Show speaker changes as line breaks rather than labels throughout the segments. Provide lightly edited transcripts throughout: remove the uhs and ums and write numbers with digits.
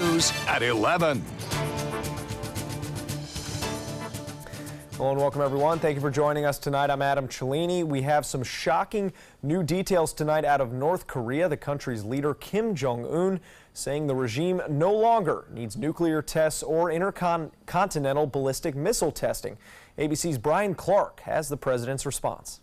News at 11.
Hello and welcome, everyone. Thank you for joining us tonight. I'm Adam Cellini. We have some shocking new details tonight out of North Korea. The country's leader, Kim Jong-un, saying the regime no longer needs nuclear tests or intercontinental ballistic missile testing. ABC's Brian Clark has the president's response.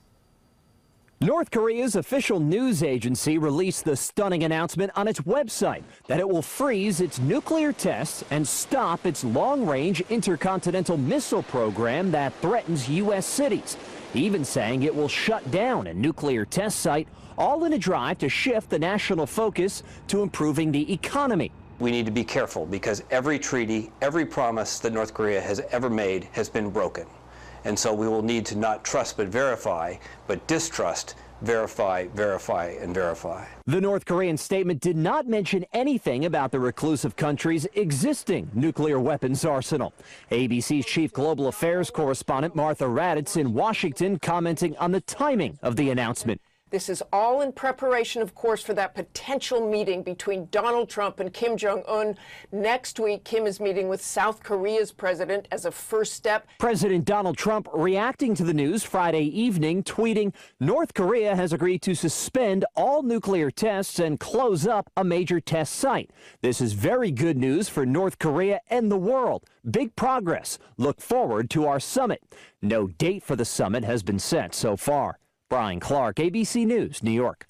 North Korea's official news agency released the stunning announcement on its website that it will freeze its nuclear tests and stop its long-range intercontinental missile program that threatens U.S. cities, even saying it will shut down a nuclear test site, all in a drive to shift the national focus to improving the economy.
We need to be careful because every treaty, every promise that North Korea has ever made has been broken. And so we will need to not trust but verify, but distrust, verify, verify, and verify.
The North Korean statement did not mention anything about the reclusive country's existing nuclear weapons arsenal. ABC's chief global affairs correspondent Martha Raddatz in Washington commenting on the timing of the announcement.
This is all in preparation, of course, for that potential meeting between Donald Trump and Kim Jong-un. Next week, Kim is meeting with South Korea's president as a first step.
President Donald Trump reacting to the news Friday evening, tweeting, North Korea has agreed to suspend all nuclear tests and close up a major test site. This is very good news for North Korea and the world. Big progress. Look forward to our summit. No date for the summit has been set so far. Brian Clark, ABC News, New York.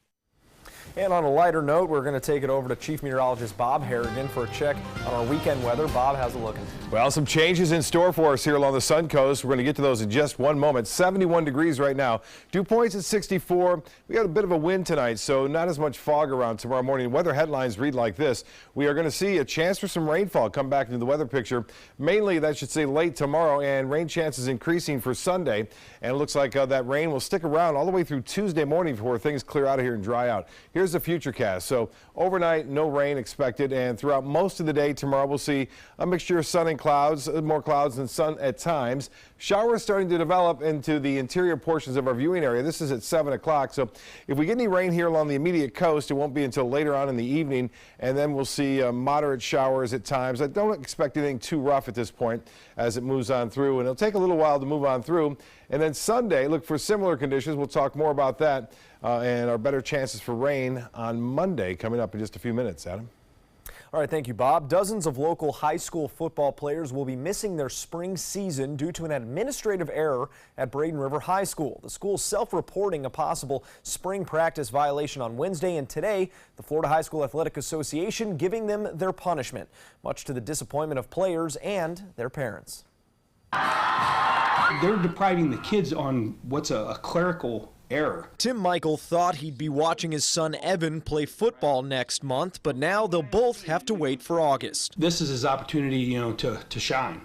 And on a lighter note, we're going to take it over to Chief Meteorologist Bob Harrigan for a check on our weekend weather. Bob, how's it looking?
Well, some changes in store for us here along the Sun Coast. We're going to get to those in just one moment. 71 degrees right now. Dew points at 64. We got a bit of a wind tonight, so not as much fog around tomorrow morning. Weather headlines read like this. We are going to see a chance for some rainfall come back into the weather picture. Mainly, that should say late tomorrow, and rain chances increasing for Sunday. And it looks like that rain will stick around all the way through Tuesday morning before things clear out of here and dry out. Here's the futurecast. So overnight, no rain expected, and throughout most of the day tomorrow, we'll see a mixture of sun and clouds, more clouds than sun at times. Showers starting to develop into the interior portions of our viewing area. This is at 7 o'clock. So if we get any rain here along the immediate coast, it won't be until later on in the evening, and then we'll see moderate showers at times. I don't expect anything too rough at this point as it moves on through, and it'll take a little while to move on through. And then Sunday, look for similar conditions. We'll talk more about that and our better chances for rain on Monday coming up in just a few minutes. Adam?
All right, thank you, Bob. Dozens of local high school football players will be missing their spring season due to an administrative error at Braden River High School. The school's self-reporting a possible spring practice violation on Wednesday, and today, the Florida High School Athletic Association giving them their punishment, much to the disappointment of players and their parents.
They're depriving the kids on what's a clerical error.
Tim Michael thought he'd be watching his son Evan play football next month, but now they'll both have to wait for August.
This is his opportunity, to shine.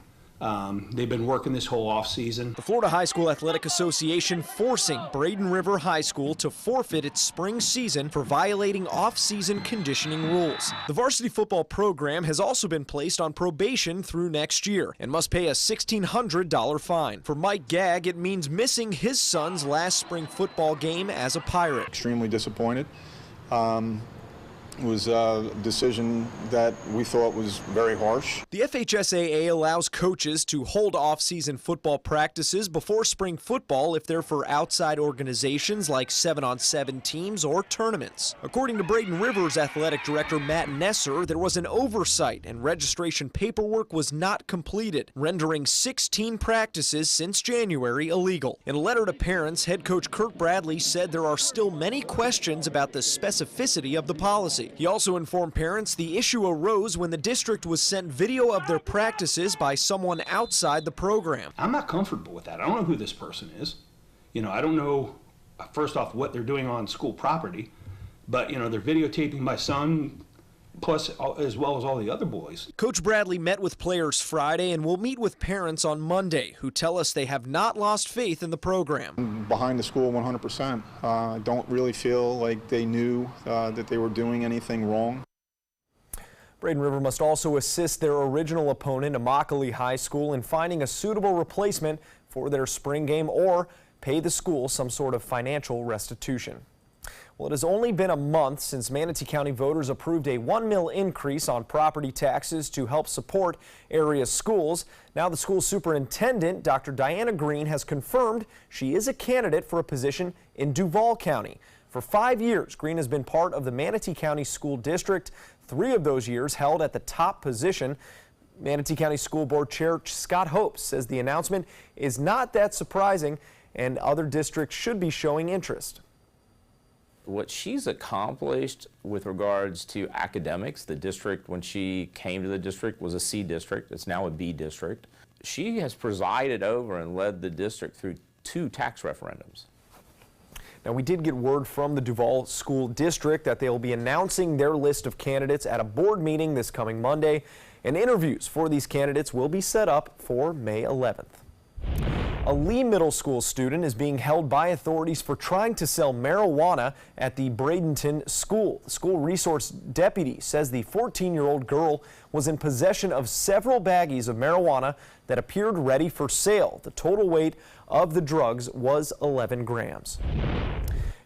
They've been working this whole off season.
The Florida High School Athletic Association forcing Braden River High School to forfeit its spring season for violating off-season conditioning rules. The varsity football program has also been placed on probation through next year and must pay a $1,600 fine. For Mike Gagg, it means missing his son's last spring football game as a Pirate.
Extremely disappointed. It was a decision that we thought was very harsh.
The FHSAA allows coaches to hold off-season football practices before spring football if they're for outside organizations like 7-on-7 teams or tournaments. According to Braden River's athletic director Matt Nesser, there was an oversight and registration paperwork was not completed, rendering 16 practices since January illegal. In a letter to parents, head coach Kirk Bradley said there are still many questions about the specificity of the policy. He also informed parents the issue arose when the district was sent video of their practices by someone outside the program.
I'm not comfortable with that. I don't know who this person is. I don't know, first off, what they're doing on school property, but, they're videotaping my son, plus as well as all the other boys.
Coach Bradley met with players Friday and will meet with parents on Monday, who tell us they have not lost faith in the program.
I'm behind the school 100%. I don't really feel like they knew that they were doing anything wrong.
Braden River must also assist their original opponent, Immokalee High School, in finding a suitable replacement for their spring game or pay the school some sort of financial restitution. Well, it has only been a month since Manatee County voters approved a $1 million increase on property taxes to help support area schools. Now the school superintendent, Dr. Diana Green, has confirmed she is a candidate for a position in Duval County. For 5 years, Green has been part of the Manatee County School District, 3 of those years held at the top position. Manatee County School Board Chair Scott Hope says the announcement is not that surprising and other districts should be showing interest.
What she's accomplished with regards to academics, the district when she came to the district was a C district, it's now a B district. She has presided over and led the district through 2 tax referendums.
Now, we did get word from the Duval School District that they will be announcing their list of candidates at a board meeting this coming Monday, and interviews for these candidates will be set up for May 11th. A Lee Middle School student is being held by authorities for trying to sell marijuana at the Bradenton school. The school resource deputy says the 14-year-old girl was in possession of several baggies of marijuana that appeared ready for sale. The total weight of the drugs was 11 grams.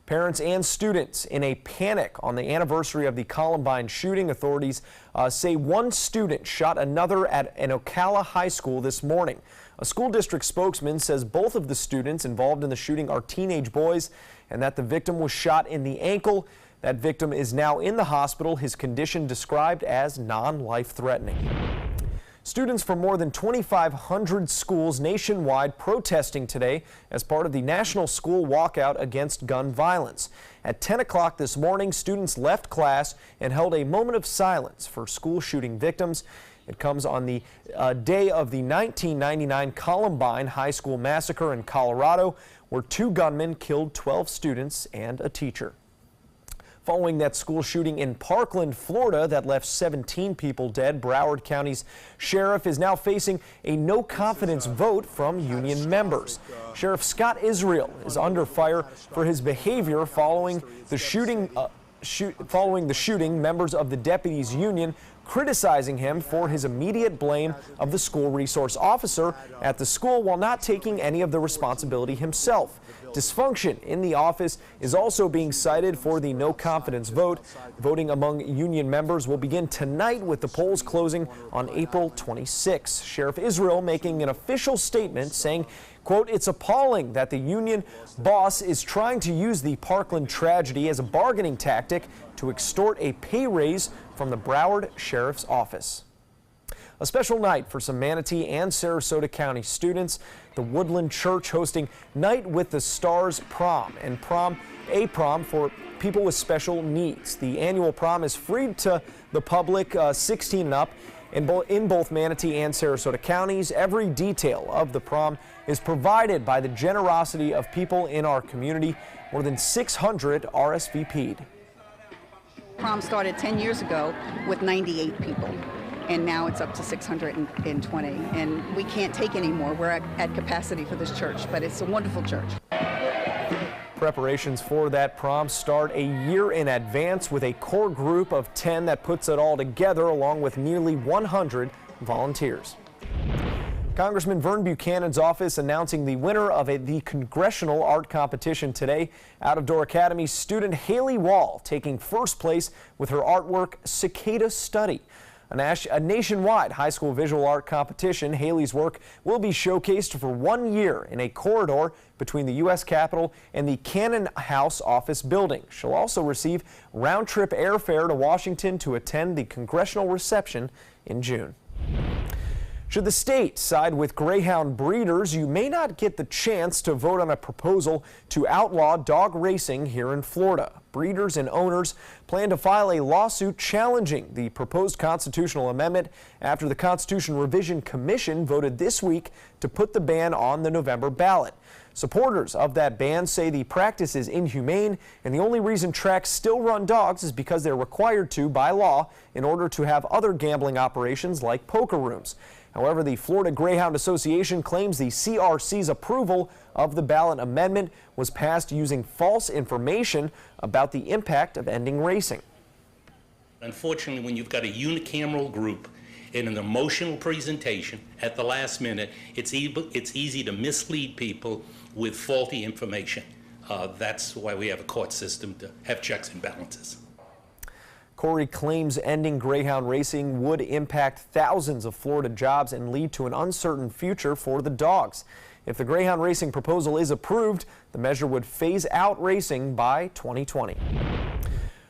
Parents and students in a panic on the anniversary of the Columbine shooting. Authorities say one student shot another at an Ocala high school this morning. A school district spokesman says both of the students involved in the shooting are teenage boys and that the victim was shot in the ankle. That victim is now in the hospital, his condition described as non-life-threatening. Students from more than 2,500 schools nationwide protesting today as part of the National School Walkout Against Gun Violence. At 10 o'clock this morning, students left class and held a moment of silence for school shooting victims. It comes on the day of the 1999 Columbine High School massacre in Colorado, where 2 gunmen killed 12 students and a teacher. Following that school shooting in Parkland, Florida, that left 17 people dead, Broward County's sheriff is now facing a no-confidence vote from union members. Sheriff Scott Israel is under fire for his behavior following the shooting. Members of the deputies union criticizing him for his immediate blame of the school resource officer at the school while not taking any of the responsibility himself. Dysfunction in the office is also being cited for the no confidence vote. Voting among union members will begin tonight with the polls closing on April 26. Sheriff Israel making an official statement saying, quote, "It's appalling that the union boss is trying to use the Parkland tragedy as a bargaining tactic to extort a pay raise from the Broward Sheriff's Office." A special night for some Manatee and Sarasota County students. The Woodland Church hosting Night with the Stars prom and prom for people with special needs. The annual prom is free to the public 16 and up in both Manatee and Sarasota counties. Every detail of the prom is provided by the generosity of people in our community. More than 600 RSVP'd.
Prom started 10 years ago with 98 people, and now it's up to 620, and we can't take any more. We're at capacity for this church, but it's a wonderful church.
Preparations for that prom start a year in advance with a core group of 10 that puts it all together, along with nearly 100 volunteers. Congressman Vern Buchanan's office announcing the winner of the Congressional Art Competition today. Out of Door Academy student Haley Wall taking first place with her artwork Cicada Study. A nationwide high school visual art competition. Haley's work will be showcased for 1 year in a corridor between the U.S. Capitol and the Cannon House office building. She'll also receive round-trip airfare to Washington to attend the congressional reception in June. Should the state side with greyhound breeders, you may not get the chance to vote on a proposal to outlaw dog racing here in Florida. Breeders and owners plan to file a lawsuit challenging the proposed constitutional amendment after the Constitution Revision Commission voted this week to put the ban on the November ballot. Supporters of that ban say the practice is inhumane, and the only reason tracks still run dogs is because they're required to by law in order to have other gambling operations like poker rooms. However, the Florida Greyhound Association claims the CRC's approval of the ballot amendment was passed using false information about the impact of ending racing.
Unfortunately, when you've got a unicameral group in an emotional presentation at the last minute, it's easy to mislead people with faulty information. That's why we have a court system, to have checks and balances.
Corey claims ending greyhound racing would impact thousands of Florida jobs and lead to an uncertain future for the dogs. If the greyhound racing proposal is approved, the measure would phase out racing by 2020.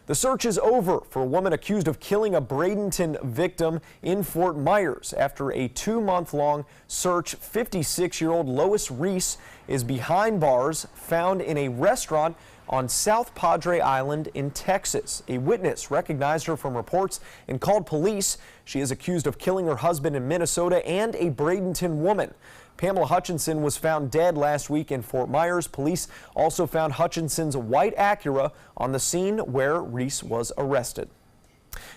The search is over for a woman accused of killing a Bradenton victim in Fort Myers. After a 2-month-long search, 56-year-old Lois Reese is behind bars, found in a restaurant on South Padre Island in Texas. A witness recognized her from reports and called police. She is accused of killing her husband in Minnesota and a Bradenton woman. Pamela Hutchinson was found dead last week in Fort Myers. Police also found Hutchinson's white Acura on the scene where Reese was arrested.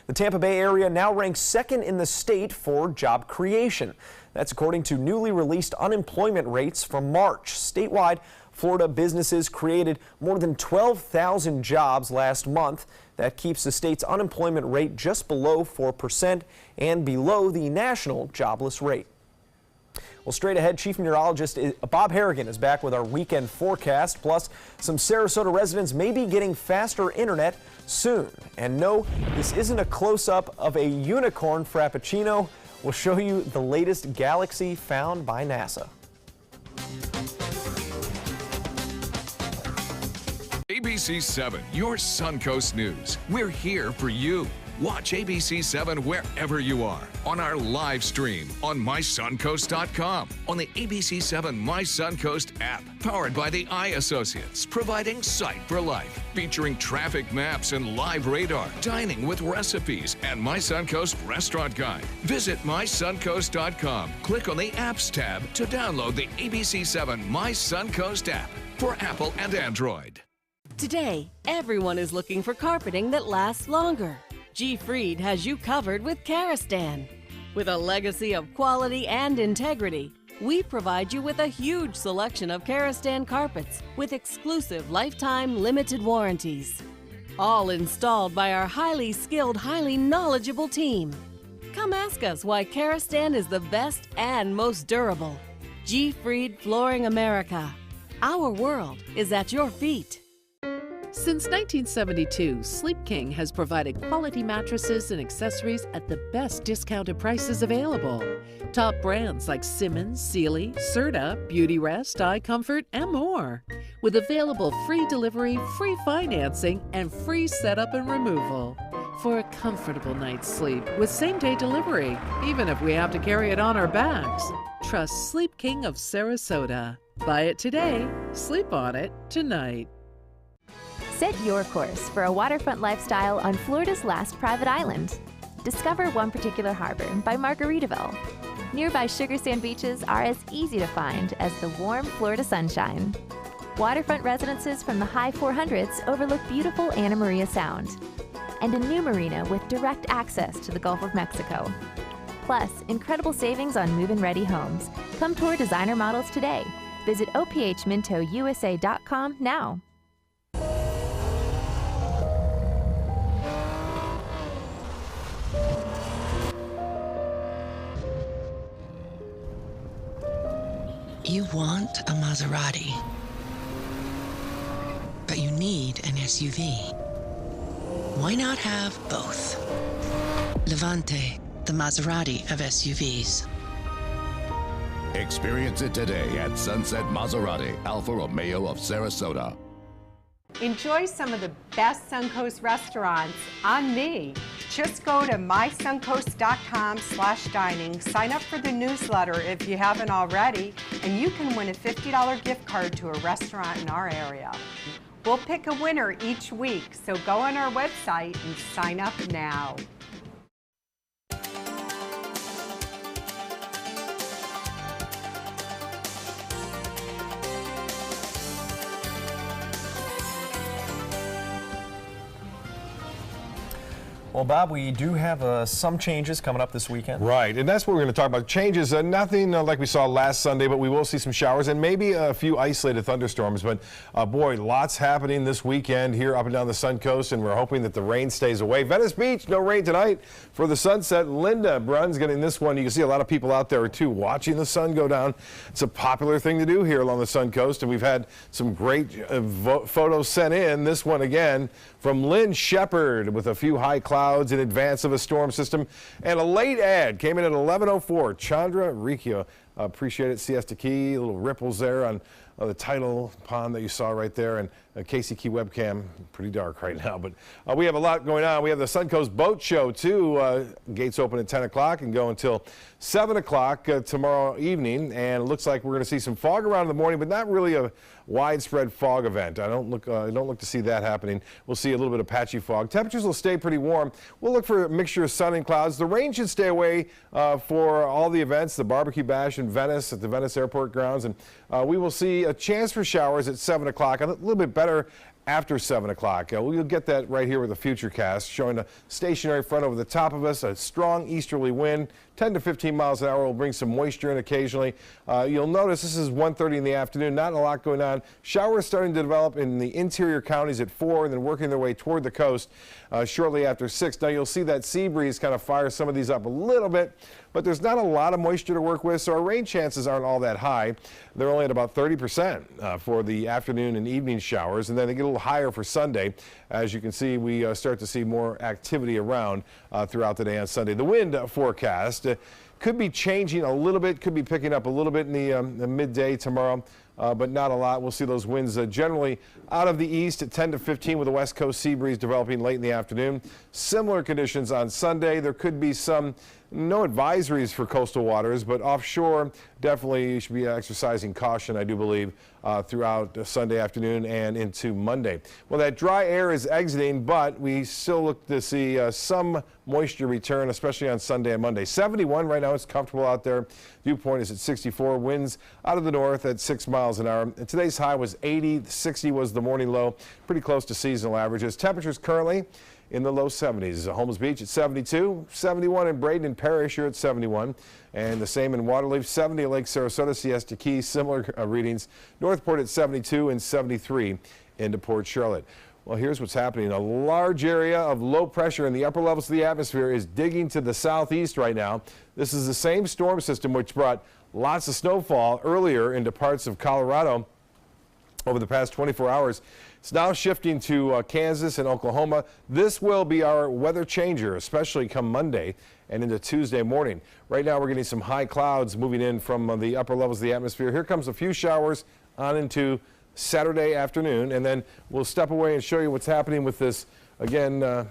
The Tampa Bay area now ranks second in the state for job creation. That's according to newly released unemployment rates from March. Statewide, Florida businesses created more than 12,000 jobs last month. That keeps the state's unemployment rate just below 4% and below the national jobless rate. Well, straight ahead, Chief Meteorologist Bob Harrigan is back with our weekend forecast. Plus, some Sarasota residents may be getting faster internet soon. And no, this isn't a close-up of a unicorn frappuccino. We'll show you the latest galaxy found by NASA.
ABC7, your Suncoast News. We're here for you. Watch ABC7 wherever you are, on our live stream, on mysuncoast.com, on the ABC7 My Suncoast app, powered by the Eye Associates, providing sight for life, featuring traffic maps and live radar, dining with recipes, and My Suncoast Restaurant Guide. Visit mysuncoast.com. Click on the Apps tab to download the ABC7 My Suncoast app for Apple and Android.
Today, everyone is looking for carpeting that lasts longer. G. Fried has you covered with Karastan. With a legacy of quality and integrity, we provide you with a huge selection of Karastan carpets with exclusive lifetime limited warranties. All installed by our highly skilled, highly knowledgeable team. Come ask us why Karastan is the best and most durable. G. Fried Flooring America. Our world is at your feet.
Since 1972, Sleep King has provided quality mattresses and accessories at the best discounted prices available. Top brands like Simmons, Sealy, Serta, Beauty Rest, iComfort, and more. With available free delivery, free financing, and free setup and removal. For a comfortable night's sleep with same-day delivery, even if we have to carry it on our backs. Trust Sleep King of Sarasota. Buy it today, sleep on it tonight.
Set your course for a waterfront lifestyle on Florida's last private island. Discover one particular harbor by Margaritaville. Nearby sugar sand beaches are as easy to find as the warm Florida sunshine. Waterfront residences from the high 400s overlook beautiful Anna Maria Sound. And a new marina with direct access to the Gulf of Mexico. Plus, incredible savings on move-in ready homes. Come tour designer models today. Visit ophmintousa.com now.
You want a Maserati, but you need an SUV. Why not have both? Levante, the Maserati of SUVs.
Experience it today at Sunset Maserati, Alfa Romeo of Sarasota.
Enjoy some of the best Suncoast restaurants on me. Just go to mysuncoast.com/dining, sign up for the newsletter if you haven't already, and you can win a $50 gift card to a restaurant in our area. We'll pick a winner each week, so go on our website and sign up now.
Well, Bob, we do have some changes coming up this weekend.
Right, and that's what we're going to talk about. Changes, nothing like we saw last Sunday, but we will see some showers and maybe a few isolated thunderstorms. But boy, lots happening this weekend here up and down the Sun Coast, and we're hoping that the rain stays away. Venice Beach, no rain tonight for the sunset. Linda Brunn's getting this one. You can see a lot of people out there too watching the sun go down. It's a popular thing to do here along the Sun Coast, and we've had some great photos sent in. This one again from Lynn Shepard with a few high clouds in advance of a storm system, and a late ad came in at 11:04. Chandra Riccio, appreciate it. Siesta Key, little ripples there on the tidal pond that you saw right there, and Casey Key webcam, pretty dark right now, but we have a lot going on. We have the Suncoast Boat Show too. Gates open at 10 o'clock and go until 7 o'clock tomorrow evening, and it looks like we're going to see some fog around in the morning, but not really a widespread fog event. I don't look to see that happening. We'll see a little bit of patchy fog. Temperatures will stay pretty warm. We'll look for a mixture of sun and clouds. The rain should stay away for all the events, the barbecue bash in Venice at the Venice Airport grounds, and we will see a chance for showers at 7 o'clock, a little bit better after 7 o'clock. We'll get that right here with a Futurecast showing a stationary front over the top of us, a strong easterly wind, 10 to 15 miles an hour will bring some moisture in occasionally. You'll notice this is 1:30 in the afternoon, not a lot going on. Showers starting to develop in the interior counties at 4 and then working their way toward the coast shortly after 6. Now you'll see that sea breeze kind of fire some of these up a little bit, but there's not a lot of moisture to work with, so our rain chances aren't all that high. They're only at about 30% for the afternoon and evening showers, and then they get a little higher for Sunday. As you can see, we start to see more activity around throughout the day on Sunday. The wind forecast could be changing a little bit, could be picking up a little bit in the midday tomorrow, but not a lot. We'll see those winds generally out of the east at 10 to 15 with a west coast sea breeze developing late in the afternoon. Similar conditions on Sunday. There could be no advisories for coastal waters, but offshore definitely you should be exercising caution, I do believe, throughout Sunday afternoon and into Monday. Well, that dry air is exiting, but we still look to see some moisture return, especially on Sunday and Monday. 71 right now, it's comfortable out there. Dew point is at 64. Winds out of the north at 6 miles an hour. And today's high was 80. 60 was the morning low, pretty close to seasonal averages. Temperatures currently in the low 70s. Holmes Beach at 72, 71 in Braden and Parrish here at 71, and the same in Waterleaf, 70 at Lake Sarasota, Siesta Key, similar readings. Northport at 72 and 73 into Port Charlotte. Well, here's what's happening. A large area of low pressure in the upper levels of the atmosphere is digging to the southeast right now. This is the same storm system which brought lots of snowfall earlier into parts of Colorado over the past 24 hours. It's now shifting to Kansas and Oklahoma. This will be our weather changer, especially come Monday and into Tuesday morning. Right now we're getting some high clouds moving in from the upper levels of the atmosphere. Here comes a few showers on into Saturday afternoon, and then we'll step away and show you what's happening with this, again,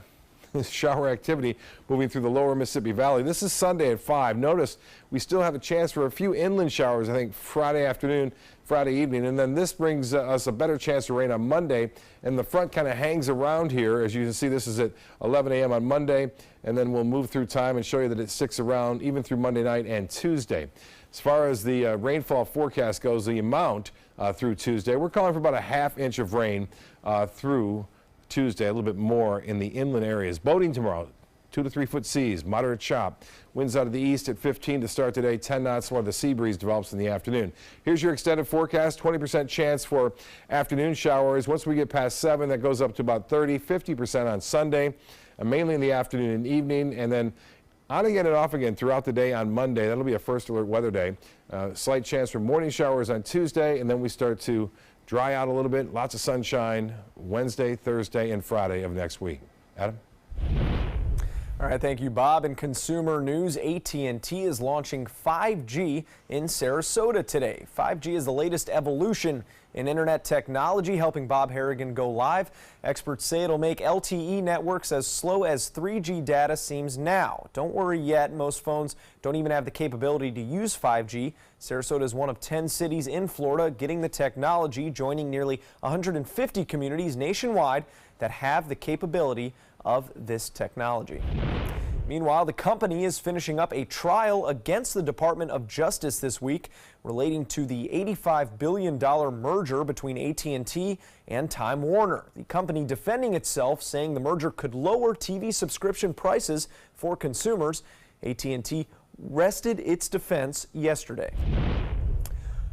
shower activity moving through the lower Mississippi Valley. This is Sunday at 5. Notice we still have a chance for a few inland showers, I think, Friday afternoon, Friday evening, and then this brings us a better chance to rain on Monday, and the front kind of hangs around here. As you can see, this is at 11 a.m. on Monday, and then we'll move through time and show you that it sticks around even through Monday night and Tuesday. As far as the rainfall forecast goes, the amount through Tuesday, we're calling for about a ½ inch of rain through Tuesday, a little bit more in the inland areas. Boating tomorrow, 2 to 3 foot seas, moderate chop. Winds out of the east at 15 to start today, 10 knots while the sea breeze develops in the afternoon. Here's your extended forecast, 20% chance for afternoon showers. Once we get past 7, that goes up to about 30, 50% on Sunday, mainly in the afternoon and evening, and then on again and off again throughout the day on Monday. That'll be a first alert weather day. Slight chance for morning showers on Tuesday, and then we start to dry out a little bit. Lots of sunshine Wednesday, Thursday, and Friday of next week. Adam?
All right, thank you, Bob. In consumer news, AT&T is launching 5G in Sarasota today. 5G is the latest evolution in internet technology, helping Bob Harrigan go live. Experts say it'll make LTE networks as slow as 3G data seems now. Don't worry yet. Most phones don't even have the capability to use 5G. Sarasota is one of 10 cities in Florida getting the technology, joining nearly 150 communities nationwide that have the capability of this technology. Meanwhile, the company is finishing up a trial against the Department of Justice this week relating to the $85 billion merger between AT&T and Time Warner. The company defending itself, saying the merger could lower TV subscription prices for consumers. AT&T rested its defense yesterday.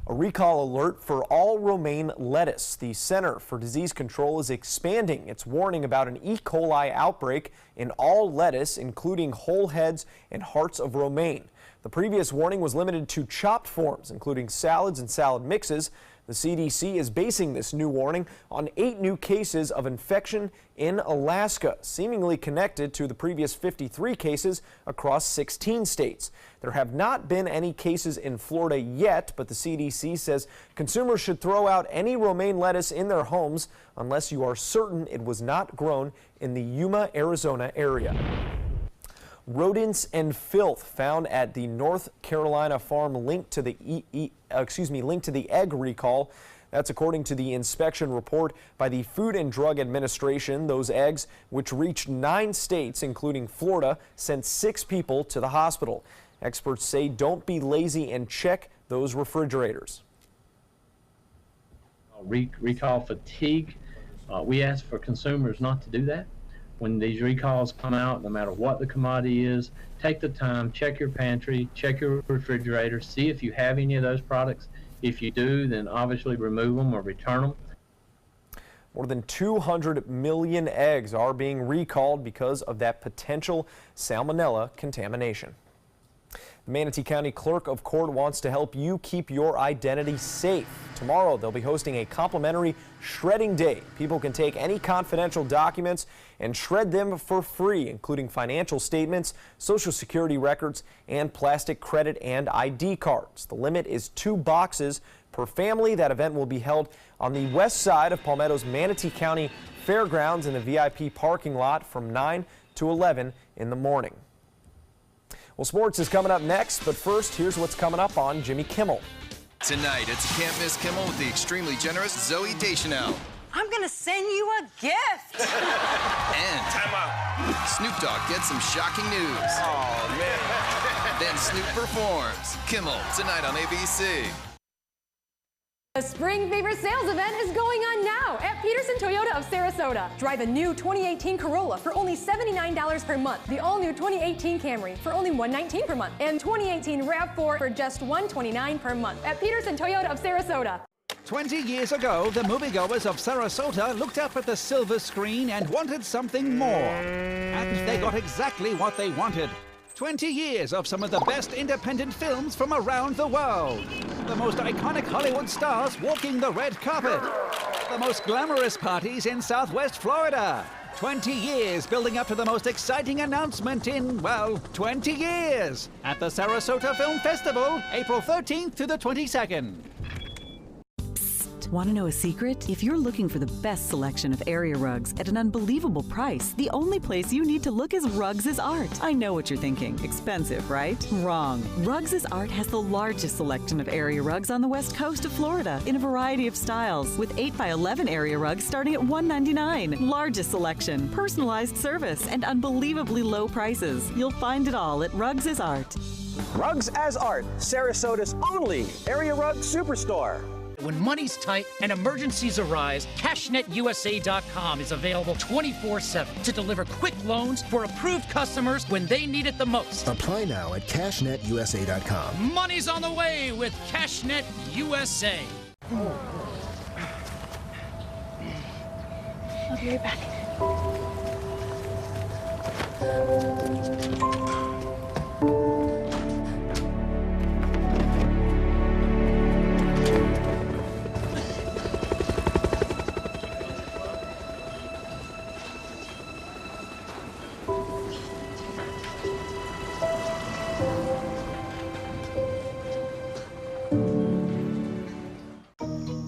A recall alert for all romaine lettuce. The Center for Disease Control is expanding its warning about an E. coli outbreak in all lettuce, including whole heads and hearts of romaine. The previous warning was limited to chopped forms, including salads and salad mixes. The CDC is basing this new warning on 8 new cases of infection in Alaska, seemingly connected to the previous 53 cases across 16 states. There have not been any cases in Florida yet, but the CDC says consumers should throw out any romaine lettuce in their homes unless you are certain it was not grown in the Yuma, Arizona area. Rodents and filth found at the North Carolina farm linked to the egg recall. That's according to the inspection report by the Food and Drug Administration. Those eggs, which reached 9 states, including Florida, sent 6 people to the hospital. Experts say don't be lazy and check those refrigerators.
Recall fatigue. We ask for consumers not to do that. When these recalls come out, no matter what the commodity is, take the time, check your pantry, check your refrigerator, see if you have any of those products. If you do, then obviously remove them or return them.
More than 200 million eggs are being recalled because of that potential salmonella contamination. The Manatee County Clerk of Court wants to help you keep your identity safe. Tomorrow, they'll be hosting a complimentary shredding day. People can take any confidential documents and shred them for free, including financial statements, social security records, and plastic credit and ID cards. The limit is 2 boxes per family. That event will be held on the west side of Palmetto's Manatee County Fairgrounds in the VIP parking lot from 9 to 11 in the morning. Well, sports is coming up next, but first, here's what's coming up on Jimmy Kimmel.
Tonight, it's a Can't Miss Kimmel with the extremely generous Zoe Deschanel.
I'm gonna send you a gift.
And time out. Snoop Dogg gets some shocking news.
Oh, man.
Then Snoop performs. Kimmel, tonight on ABC.
The Spring Fever sales event is going on now at Peterson Toyota of Sarasota. Drive a new 2018 Corolla for only $79 per month. The all-new 2018 Camry for only $119 per month. And 2018 RAV4 for just $129 per month at Peterson Toyota of Sarasota.
20 years ago, the moviegoers of Sarasota looked up at the silver screen and wanted something more. And they got exactly what they wanted. 20 years of some of the best independent films from around the world. The most iconic Hollywood stars walking the red carpet. The most glamorous parties in Southwest Florida. 20 years building up to the most exciting announcement in, well, 20 years. At the Sarasota Film Festival, April 13th to the 22nd.
Want to know a secret? If you're looking for the best selection of area rugs at an unbelievable price, the only place you need to look is Rugs is Art. I know what you're thinking. Expensive, right? Wrong. Rugs is Art has the largest selection of area rugs on the west coast of Florida in a variety of styles, with 8x11 area rugs starting at $199. Largest selection, personalized service, and unbelievably low prices. You'll find it all at Rugs is Art.
Rugs as Art, Sarasota's only area rug superstore.
When money's tight and emergencies arise, CashNetUSA.com is available 24/7 to deliver quick loans for approved customers when they need it the most.
Apply now at CashNetUSA.com.
Money's on the way with CashNet USA.
I'll be right back.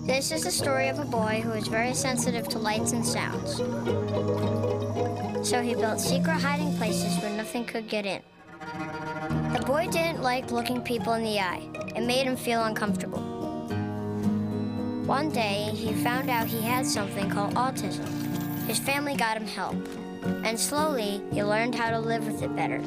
This is the story of a boy who is very sensitive to lights and sounds. So he built secret hiding places where nothing could get in. The boy didn't like looking people in the eye. It made him feel uncomfortable. One day, he found out he had something called autism. His family got him help. And slowly, he learned how to live with it better.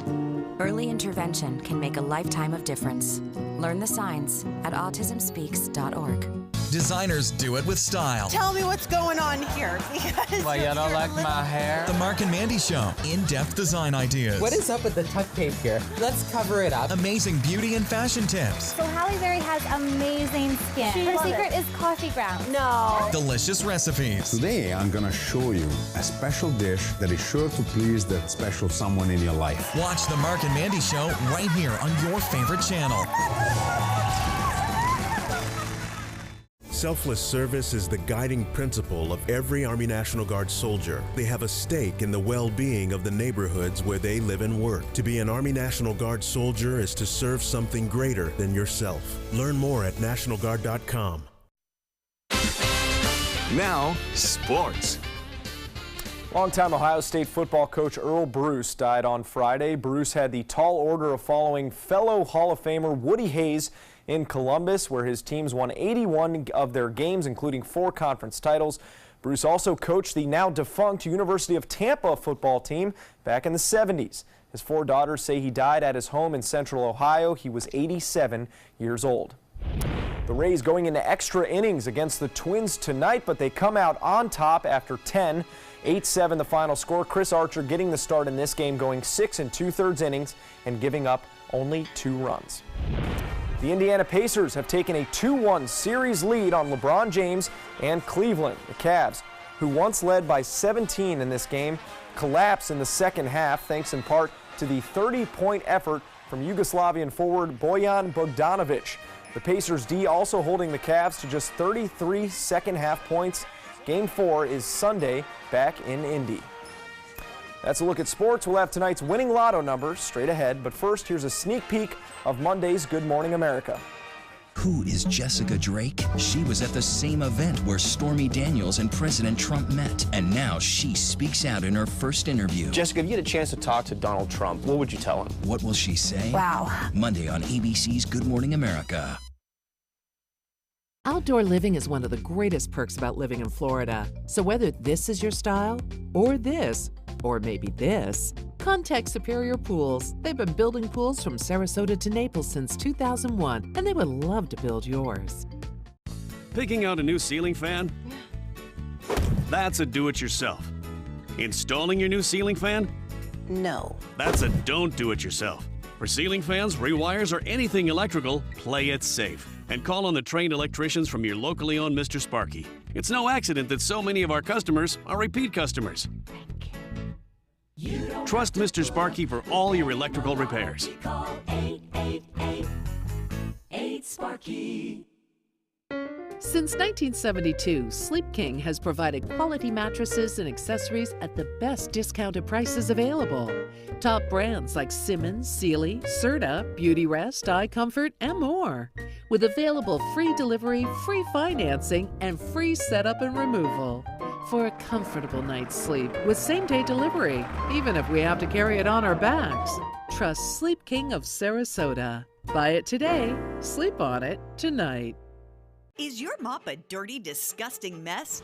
Early intervention can make a lifetime of difference. Learn the signs at autismspeaks.org.
Designers do it with style.
Tell me what's going on here, because
Why, you don't like my hair?
The Mark and Mandy Show. In-depth design ideas.
What is up with the tuck tape here? Let's cover it up.
Amazing beauty and fashion tips.
So Halle Berry has amazing skin. Her secret is coffee grounds.
No.
Delicious recipes.
Today, I'm gonna show you a special dish that is sure to please that special someone in your life.
Watch The Mark and Mandy Show right here on your favorite channel.
Selfless service is the guiding principle of every Army National Guard soldier. They have a stake in the well-being of the neighborhoods where they live and work. To be an Army National Guard soldier is to serve something greater than yourself. Learn more at nationalguard.com.
Now, sports.
Longtime Ohio State football coach Earl Bruce died on Friday. Bruce had the tall order of following fellow Hall of Famer Woody Hayes in Columbus, where his teams won 81 of their games, including 4 conference titles. Bruce also coached the now defunct University of Tampa football team back in the 70s. His 4 daughters say he died at his home in Central Ohio. He was 87 years old. The Rays going into extra innings against the Twins tonight, but they come out on top after 10. 8-7 the final score. Chris Archer getting the start in this game, going 6 2/3 innings and giving up only 2 runs. The Indiana Pacers have taken a 2-1 series lead on LeBron James and Cleveland. The Cavs, who once led by 17 in this game, collapse in the second half thanks in part to the 30-point effort from Yugoslavian forward Bojan Bogdanovic. The Pacers D also holding the Cavs to just 33 second-half points. Game 4 is Sunday back in Indy. That's a look at sports. We'll have tonight's winning lotto numbers straight ahead, but first, here's a sneak peek of Monday's Good Morning America.
Who is Jessica Drake? She was at the same event where Stormy Daniels and President Trump met, and now she speaks out in her first interview.
Jessica, if you had a chance to talk to Donald Trump, what would you tell him?
What will she say?
Wow.
Monday on ABC's Good Morning America.
Outdoor living is one of the greatest perks about living in Florida. So whether this is your style, or this, or maybe this, contact Superior Pools. They've been building pools from Sarasota to Naples since 2001, and they would love to build yours.
Picking out a new ceiling fan? That's a do-it-yourself. Installing your new ceiling fan?
No.
That's a don't do it yourself. For ceiling fans, rewires, or anything electrical, play it safe. And call on the trained electricians from your locally owned Mr. Sparky. It's no accident that so many of our customers are repeat customers. Trust Mr. Sparky for all your electrical repairs.
Call 888-8-SPARKY.
Since 1972, Sleep King has provided quality mattresses and accessories at the best discounted prices available. Top brands like Simmons, Sealy, Serta, Beautyrest, iComfort, and more. With available free delivery, free financing, and free setup and removal. For a comfortable night's sleep with same-day delivery, even if we have to carry it on our backs. Trust Sleep King of Sarasota. Buy it today, sleep on it tonight.
Is your mop a dirty, disgusting mess?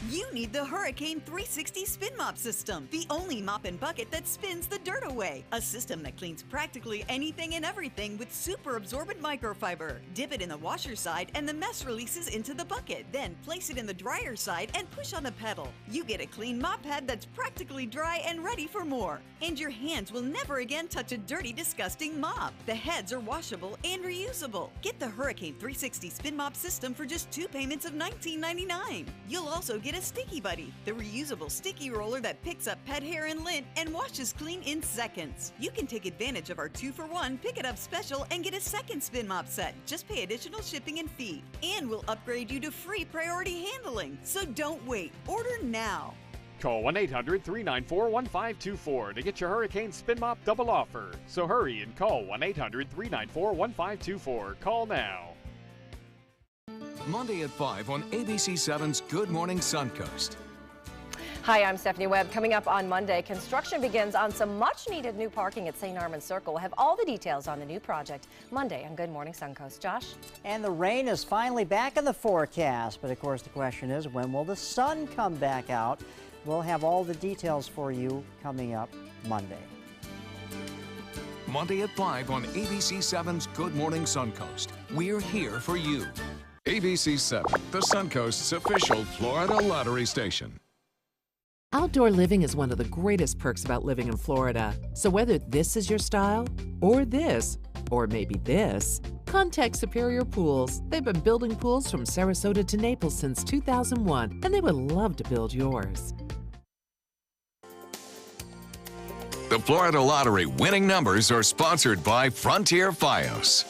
You need the Hurricane 360 Spin Mop System, the only mop and bucket that spins the dirt away. A system that cleans practically anything and everything with super absorbent microfiber. Dip it in the washer side and the mess releases into the bucket. Then place it in the dryer side and push on the pedal. You get a clean mop head that's practically dry and ready for more. And your hands will never again touch a dirty, disgusting mop. The heads are washable and reusable. Get the Hurricane 360 Spin Mop System for just 2 payments of $19.99. You'll also get a Sticky Buddy, the reusable sticky roller that picks up pet hair and lint and washes clean in seconds. You can take advantage of our 2-for-1 Pick It Up special and get a second spin mop set. Just pay additional shipping and fee. And we'll upgrade you to free priority handling. So don't wait. Order now.
Call 1-800-394-1524 to get your Hurricane Spin Mop double offer. So hurry and call 1-800-394-1524. Call now.
Monday at 5 on ABC7's Good Morning Suncoast.
Hi, I'm Stephanie Webb. Coming up on Monday, construction begins on some much-needed new parking at St. Armand Circle. We'll have all the details on the new project Monday on Good Morning Suncoast. Josh?
And the rain is finally back in the forecast. But, of course, the question is, when will the sun come back out?
We'll have all the details for you coming up Monday.
Monday at 5 on ABC7's Good Morning Suncoast. We're here for you. ABC7, the Suncoast's official Florida lottery station.
Outdoor living is one of the greatest perks about living in Florida. So whether this is your style, or this, or maybe this, contact Superior Pools. They've been building pools from Sarasota to Naples since 2001, and they would love to build yours.
The Florida Lottery winning numbers are sponsored by Frontier Fios.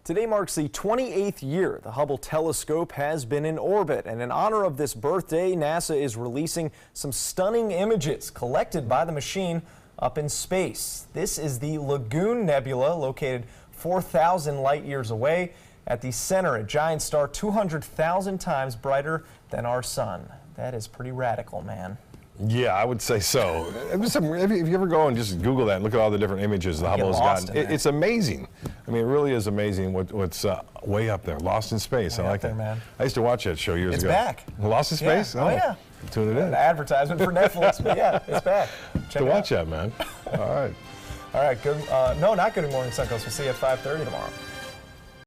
Today marks the 28th year the Hubble telescope has been in orbit, and in honor of this birthday, NASA is releasing some stunning images collected by the machine up in space. This is the Lagoon Nebula, located 4,000 light years away. At the center, a giant star 200,000 times brighter than our sun. That is pretty radical, man.
Yeah, I would say so. If you ever go and just Google that and look at all the different images the Hubble has gotten, it's amazing. I mean, it really is amazing what's way up there, Lost in Space. I like that. Man. I used to watch that show years ago.
It's back.
Lost in Space?
Yeah. Oh, yeah.
Tune it in.
An advertisement for Netflix, but yeah, it's back. Check it
watch that, man. All right.
All right, good. No, not Good Morning Suncoast. We'll see you at 5:30 tomorrow.